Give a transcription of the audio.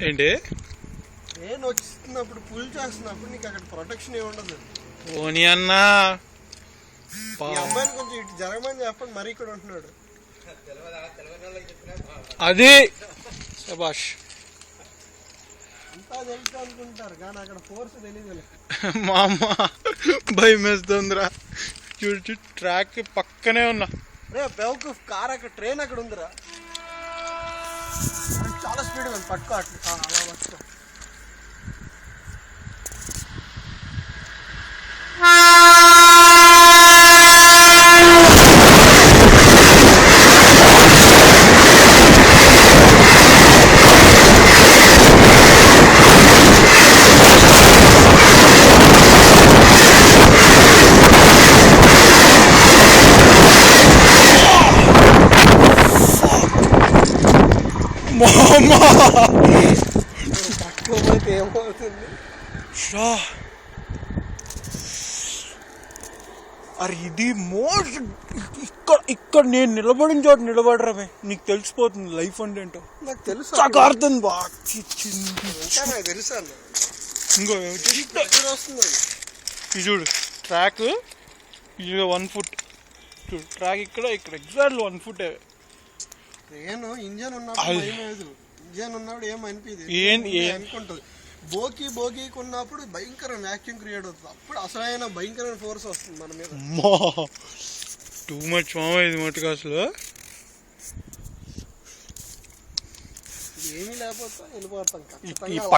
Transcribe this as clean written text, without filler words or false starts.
ఏంటి నేను వచ్చినప్పుడు పుల్ చేస్తున్నప్పుడు నీకు అక్కడ ప్రొటెక్షన్ ఏ ఉండదు. ఓని అన్నా ఈ అమ్మాయిని కొంచెం ఇటు జరగమని చెప్పండి, మరి ఇక్కడ ఉంటున్నాడు. అది శబాష్. అంతా తెలుసు అనుకుంటారు కానీ అక్కడ ఫోర్స్ తెలియదు. మా అమ్మ భయం వేస్తుందిరా. చూడు ట్రాక్ పక్కనే ఉన్నా. రే బెవకు కార్ అక్కడ, ట్రైన్ అక్కడ ఉందిరా. చాలా స్పీడ్ ఉంది, పట్టుకో అట్లా అలా పట్టుకో. పట్టుకోపోతే ఏమవుతుంది? అరే ఇది మోస్ట్ ఇక్కడ నేను నిలబడిన చోట నిలబడరామే, నీకు తెలిసిపోతుంది లైఫ్ అంటే ఏంటో. నాకు తెలుసు, అర్థం బాగా నాకు తెలుసు అన్న. ఇంకో వస్తుంది ఇది చూడు ట్రాక్, ఇది 1 foot చూడు ట్రాక్, ఇక్కడ ఎగ్జాక్ట్ 1 foot. నేను ఇంజన్ ఉన్నప్పుడు ఏమేదు, ఇంజన్ ఉన్నప్పుడు ఏమనిపించదు అనుకుంటుంది. బోకీకి ఉన్నప్పుడు భయంకర వ్యాక్యూమ్ క్రియేట్ అవుతుంది, అప్పుడు అసలైన భయంకరమైన ఫోర్స్ వస్తుంది మన మీద. టూ మచ్ మామ ఇది మటుకు అసలు. ఏమీ లేకపోతే వెళ్ళిపోతాం ఖచ్చితంగా.